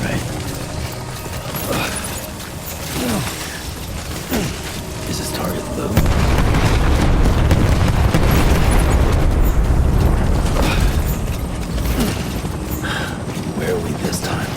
Right. Is his target low? Where are we this time?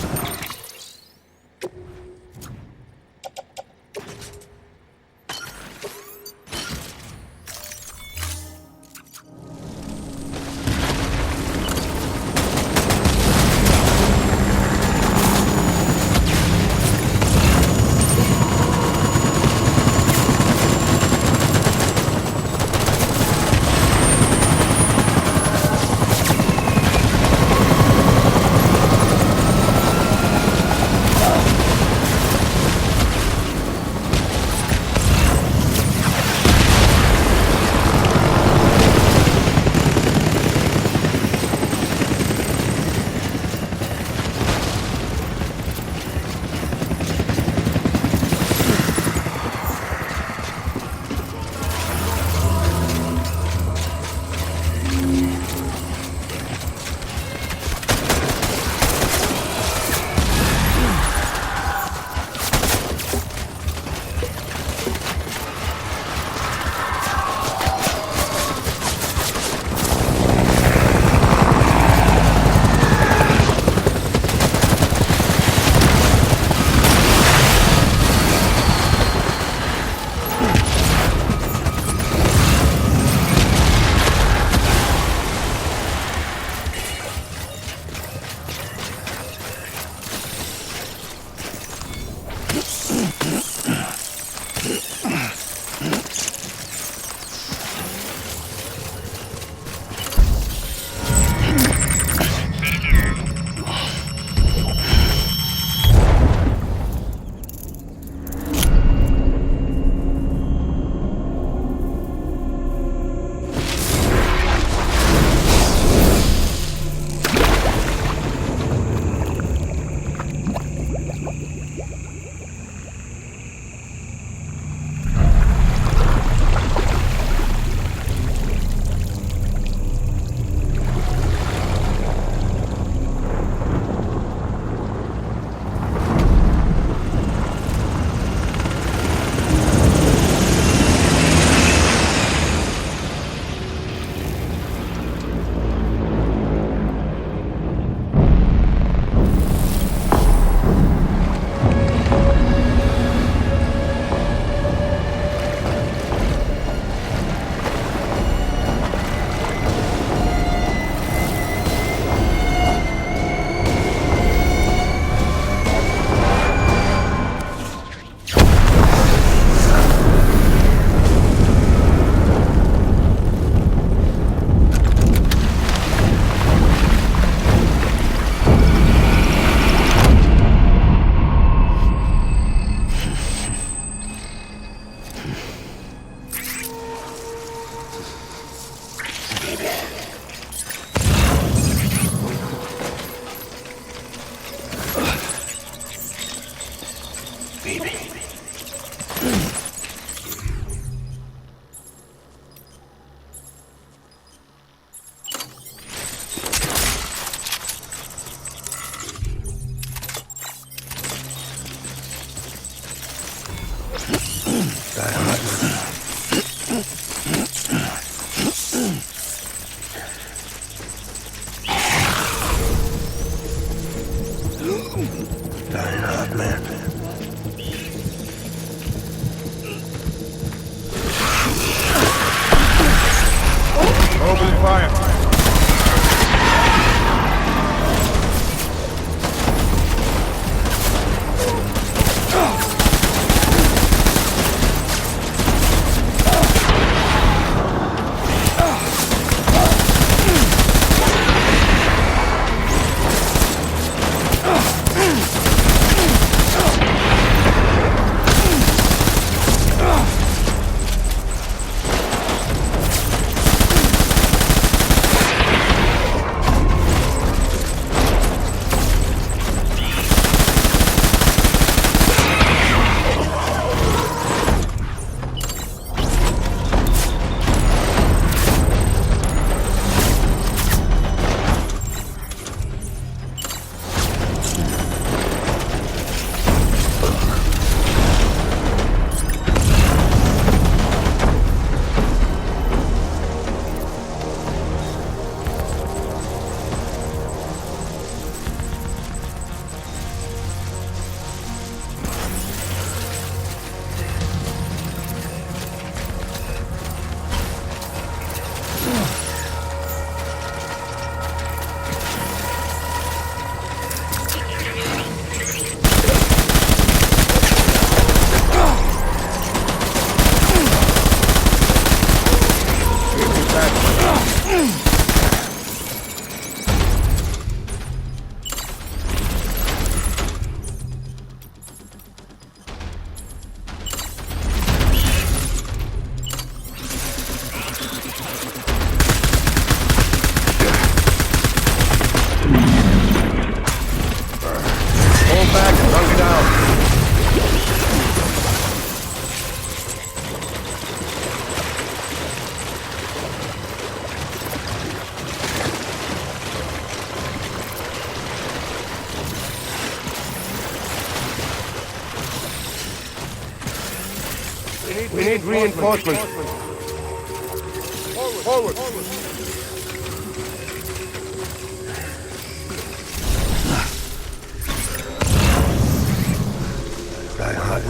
Dying hard, man. Open fire. We need reinforcements. Forward. Die hard.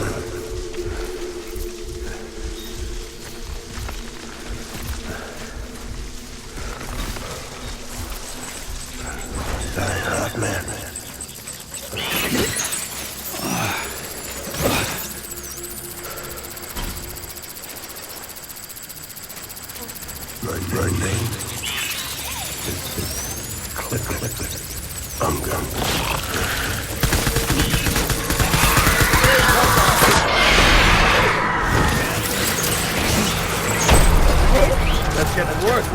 Die hard, man. My name is Cliff. I'm gone. Let's get to work.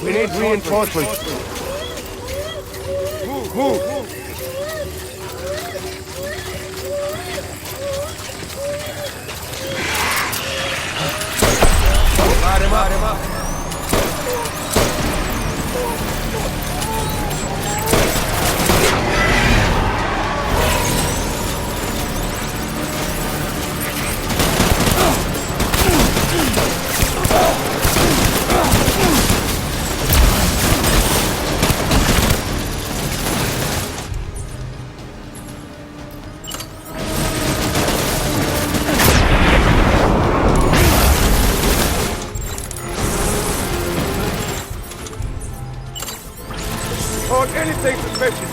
We need reinforcements. Move. Light him up. Hold anything suspicious.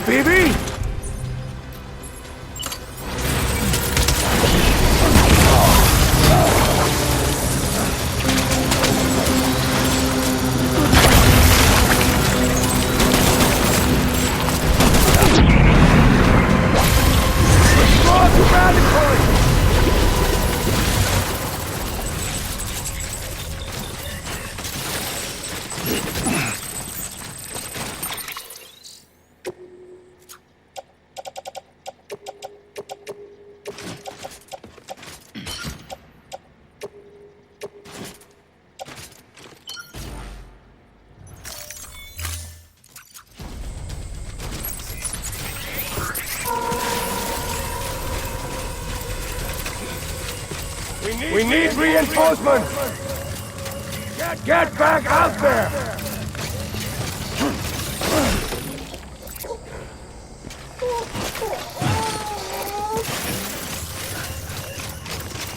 BB! We need reinforcements! Get back out there!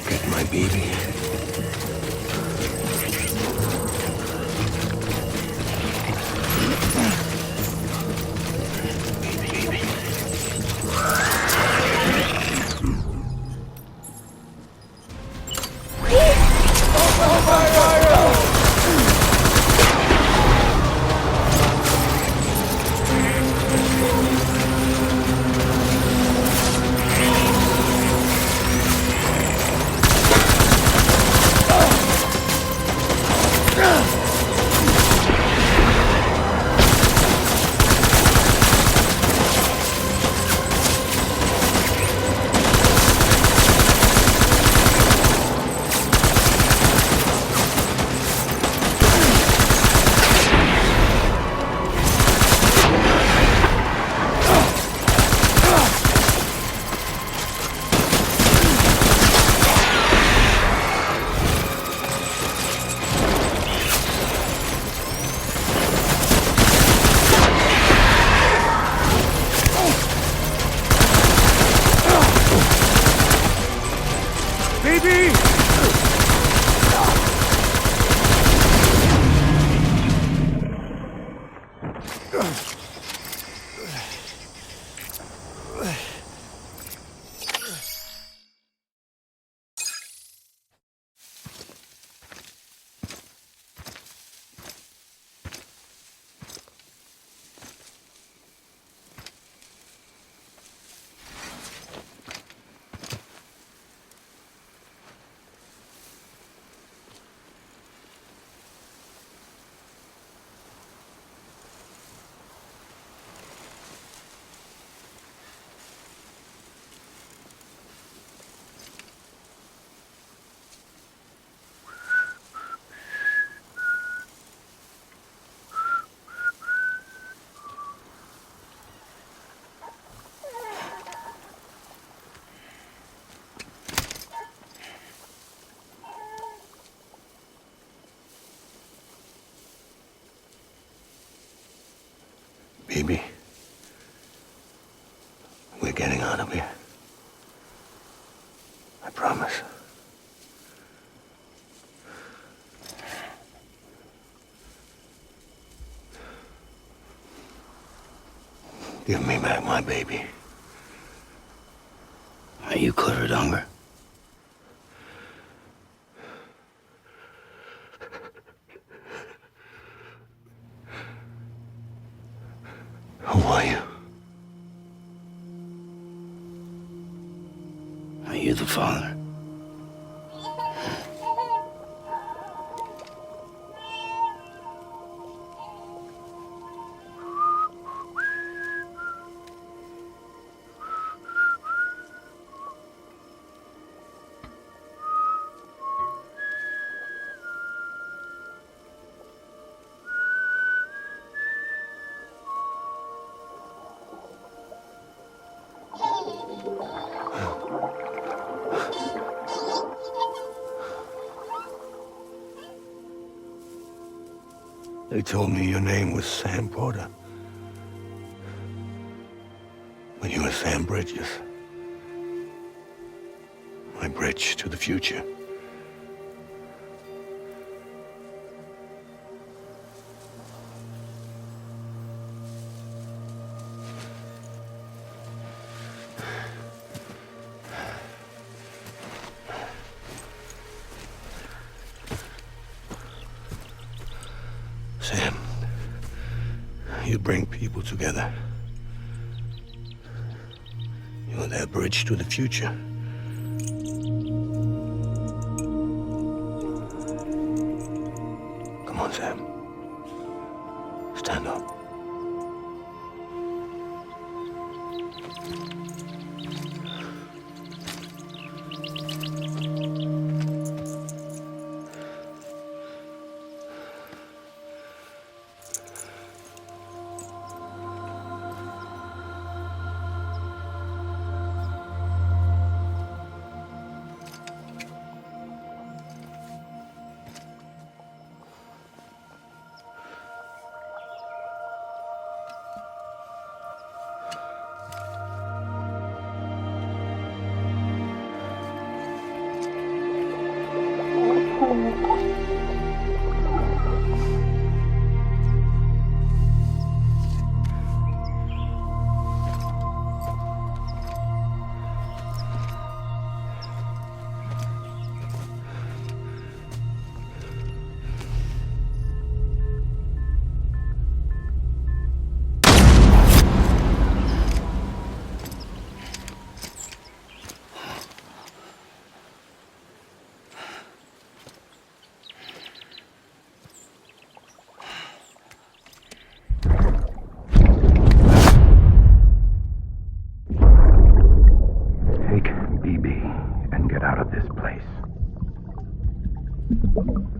Get my baby. Baby, we're getting out of here. I promise. Give me back my baby. Are you clear of hunger? Who are you? Are you the father? They told me your name was Sam Porter. But you were Sam Bridges. My bridge to the future. Sam, you bring people together. You're their bridge to the future. Come on, Sam. Stand up.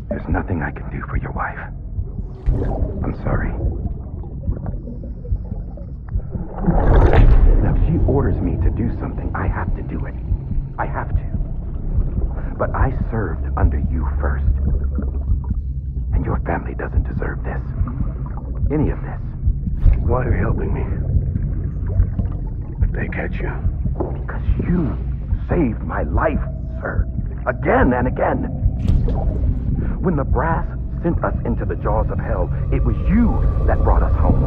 There's nothing I can do for your wife. I'm sorry. Now, if she orders me to do something, I have to do it. I have to. But I served under you first. And your family doesn't deserve this. Any of this. Why are you helping me? If they catch you. Because you saved my life, sir. Again and again. When the brass sent us into the jaws of hell, it was you that brought us home.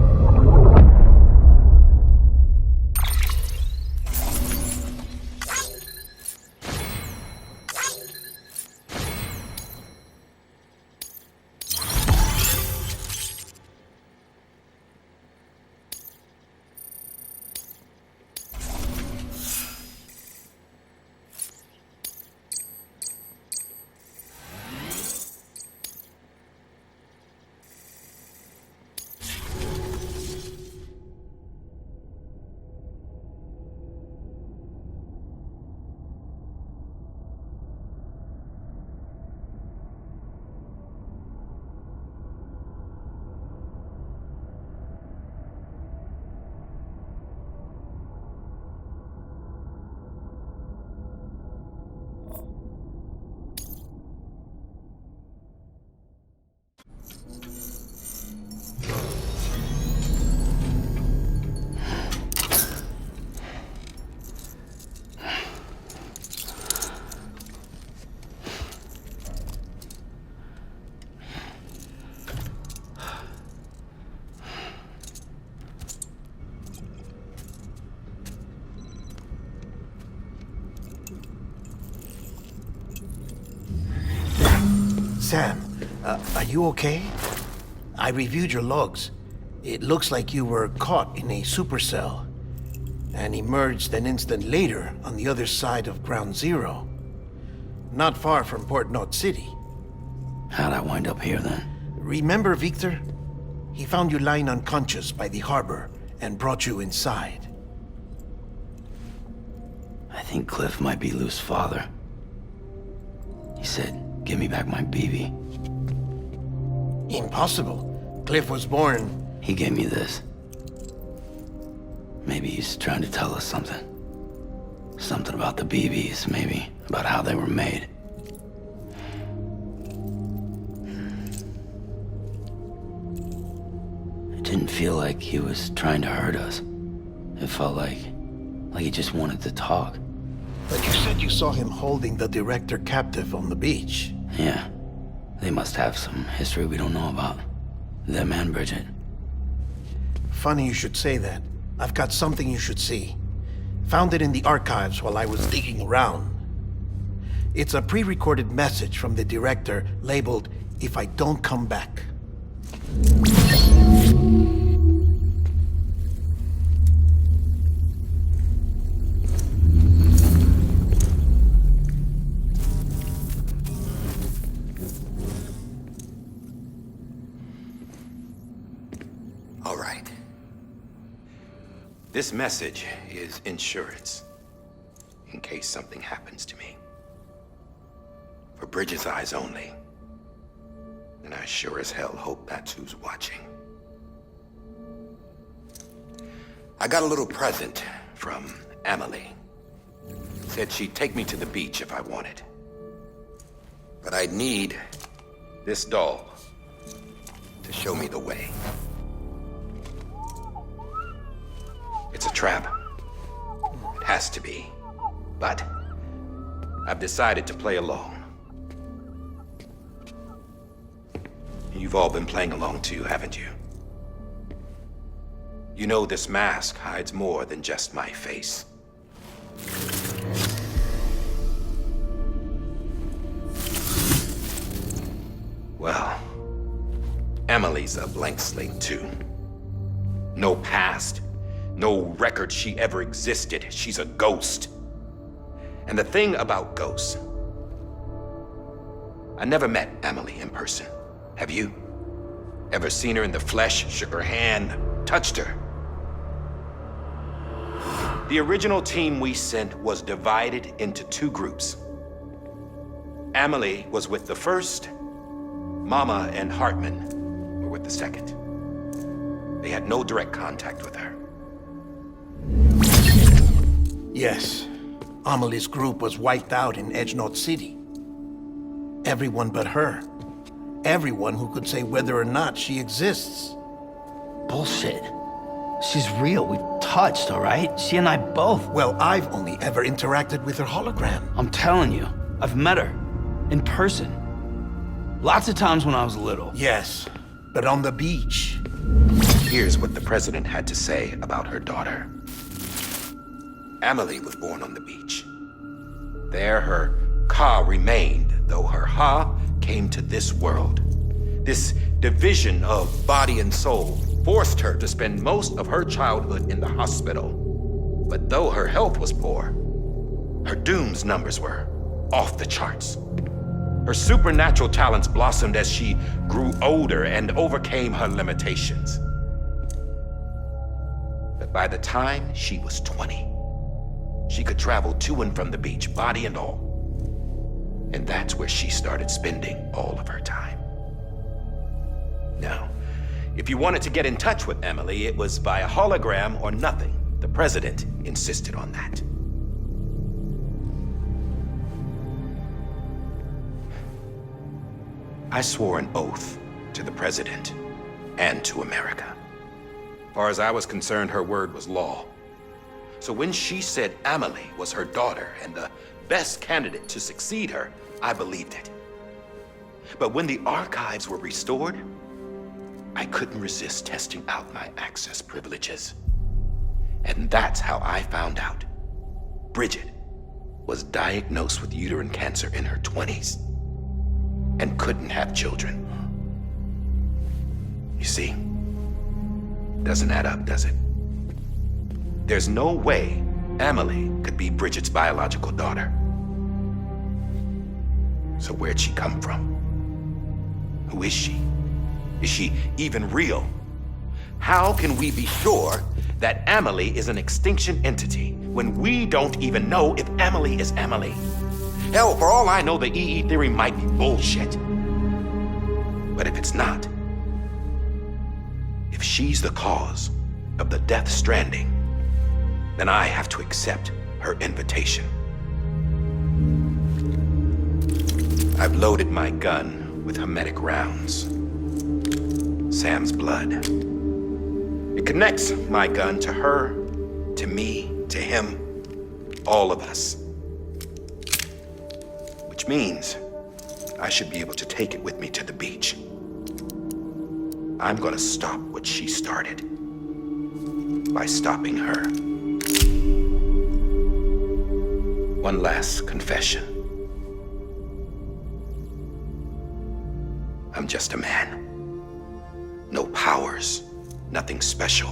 Sam, are you okay? I reviewed your logs. It looks like you were caught in a supercell and emerged an instant later on the other side of Ground Zero. Not far from Port Knot City. How'd I wind up here then? Remember Victor? He found you lying unconscious by the harbor and brought you inside. I think Cliff might be Lou's father. He said, give me back my BB. Impossible. Cliff was born... He gave me this. Maybe he's trying to tell us something. Something about the BBs, maybe. About how they were made. It didn't feel like he was trying to hurt us. It felt like he just wanted to talk. But you said you saw him holding the director captive on the beach. Yeah. They must have some history we don't know about. Them and Bridget. Funny you should say that. I've got something you should see. Found it in the archives while I was digging around. It's a pre-recorded message from the director labeled, "If I don't come back." All right. This message is insurance, in case something happens to me. For Bridget's eyes only. And I sure as hell hope that's who's watching. I got a little present from Emily. Said she'd take me to the beach if I wanted. But I'd need this doll to show me the way. It's a trap. It has to be. But I've decided to play along. You've all been playing along too, haven't you? You know this mask hides more than just my face. Well, Emily's a blank slate too. No past, no record she ever existed. She's a ghost. And the thing about ghosts, I never met Emily in person. Have you? Ever seen her in the flesh, shook her hand, touched her? The original team we sent was divided into two groups. Emily was with the first, Mama and Hartman were with the second. They had no direct contact with her. Yes. Amelie's group was wiped out in Edge North City. Everyone but her. Everyone who could say whether or not she exists. Bullshit. She's real. We've touched, all right? She and I both. Well, I've only ever interacted with her hologram. I'm telling you, I've met her. In person. Lots of times when I was little. Yes, but on the beach. Here's what the president had to say about her daughter. Emily was born on the beach. There her Ka remained, though her Ha came to this world. This division of body and soul forced her to spend most of her childhood in the hospital. But though her health was poor, her Doom's numbers were off the charts. Her supernatural talents blossomed as she grew older and overcame her limitations. But by the time she was 20, she could travel to and from the beach, body and all. And that's where she started spending all of her time. Now, if you wanted to get in touch with Emily, it was via hologram or nothing. The president insisted on that. I swore an oath to the president and to America. As far as I was concerned, her word was law. So when she said Emily was her daughter and the best candidate to succeed her, I believed it. But when the archives were restored, I couldn't resist testing out my access privileges. And that's how I found out Bridget was diagnosed with uterine cancer in her 20s and couldn't have children. You see, doesn't add up, does it? There's no way Emily could be Bridget's biological daughter. So where'd she come from? Who is she? Is she even real? How can we be sure that Emily is an extinction entity when we don't even know if Emily is Emily? Hell, for all I know, the EE theory might be bullshit. But if it's not, if she's the cause of the death stranding, then I have to accept her invitation. I've loaded my gun with hermetic rounds. Sam's blood. It connects my gun to her, to me, to him, all of us. Which means I should be able to take it with me to the beach. I'm gonna stop what she started by stopping her. One last confession. I'm just a man. No powers, nothing special.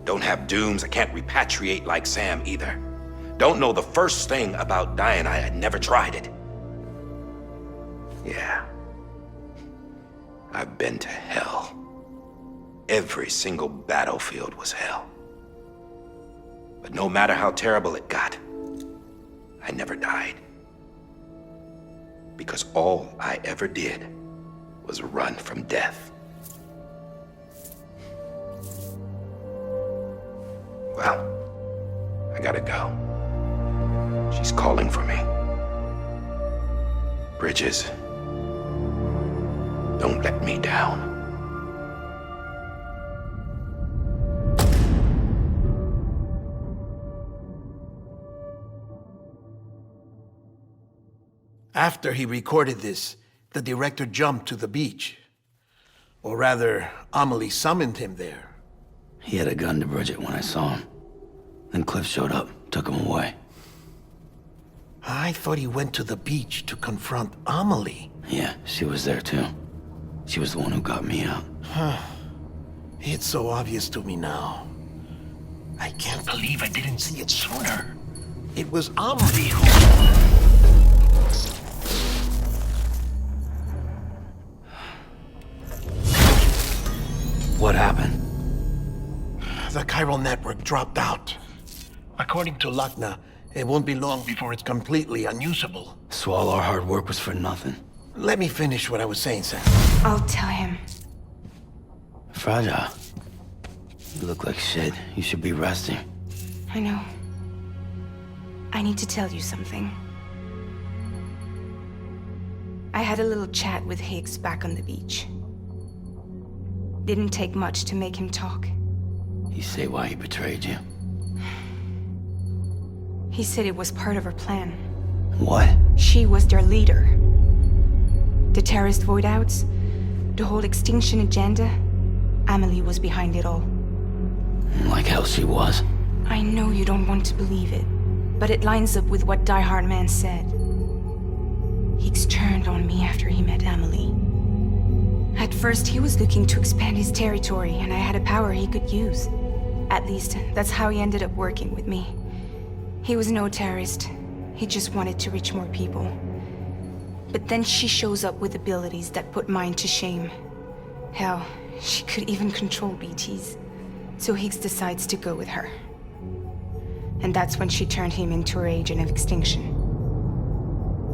Don't have dooms, I can't repatriate like Sam either. Don't know the first thing about dying, I had never tried it. Yeah. I've been to hell. Every single battlefield was hell. But no matter how terrible it got, I never died. Because all I ever did was run from death. Well, I gotta go. She's calling for me. Bridges, don't let me down. After he recorded this, the director jumped to the beach. Or rather, Amelie summoned him there. He had a gun to Bridget when I saw him. Then Cliff showed up, took him away. I thought he went to the beach to confront Amelie. Yeah, she was there too. She was the one who got me out. It's so obvious to me now. I can't believe I didn't see it sooner. It was Amelie who... What happened? The chiral network dropped out. According to Lakna, it won't be long before it's completely unusable. So all our hard work was for nothing. Let me finish what I was saying, Sam. I'll tell him. Fragile. You look like shit. You should be resting. I know. I need to tell you something. I had a little chat with Higgs back on the beach. Didn't take much to make him talk. You say why he betrayed you? He said it was part of her plan. What? She was their leader. The terrorist voidouts, the whole extinction agenda, Amelie was behind it all. Like hell she was. I know you don't want to believe it, but it lines up with what Die Hard Man said. Higgs turned on me after he met Amelie. At first, he was looking to expand his territory, and I had a power he could use. At least, that's how he ended up working with me. He was no terrorist. He just wanted to reach more people. But then she shows up with abilities that put mine to shame. Hell, she could even control BTs. So Higgs decides to go with her. And that's when she turned him into her agent of extinction.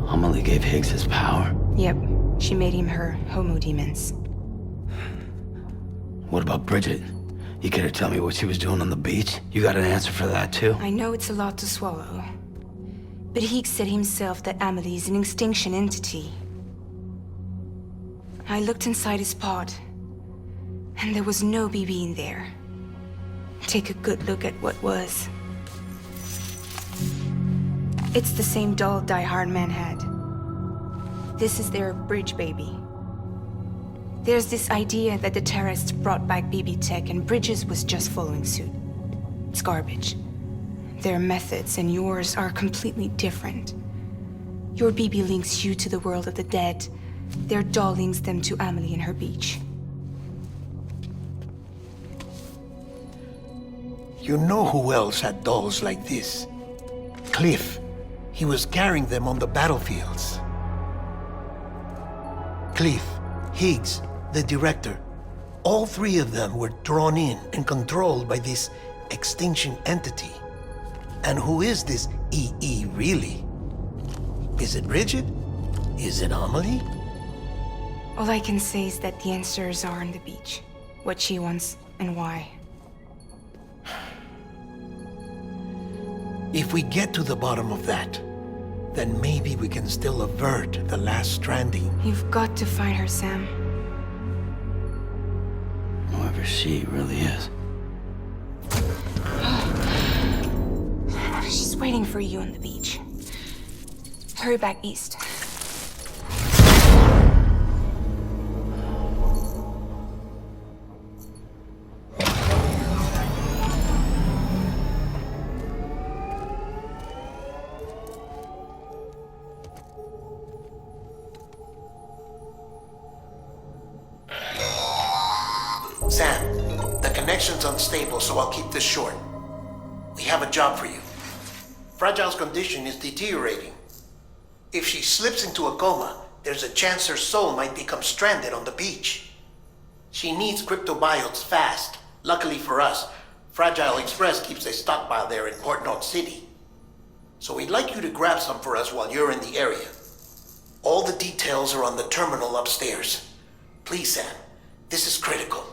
Amelie gave Higgs his power? Yep, she made him her homo demons. What about Bridget? You care to tell me what she was doing on the beach? You got an answer for that too? I know it's a lot to swallow. But Higgs said himself that Amelie is an extinction entity. I looked inside his pod, and there was no BB in there. Take a good look at what was. It's the same doll Die Hard Man had. This is their bridge baby. There's this idea that the terrorists brought back BB tech and Bridges was just following suit. It's garbage. Their methods and yours are completely different. Your BB links you to the world of the dead. Their doll links them to Amelie and her beach. You know who else had dolls like this? Cliff. He was carrying them on the battlefields. Cliff, Higgs, the director. All three of them were drawn in and controlled by this extinction entity. And who is this EE really? Is it Bridget? Is it Amelie? All I can say is that the answers are on the beach. What she wants and why. If we get to the bottom of that, then maybe we can still avert the last stranding. You've got to find her, Sam. Whoever she really is. She's waiting for you on the beach. Hurry back east. Sam, the connection's unstable, so I'll keep this short. We have a job for you. Fragile's condition is deteriorating. If she slips into a coma, there's a chance her soul might become stranded on the beach. She needs cryptobiotes fast. Luckily for us, Fragile Express keeps a stockpile there in Port North City. So we'd like you to grab some for us while you're in the area. All the details are on the terminal upstairs. Please, Sam, this is critical.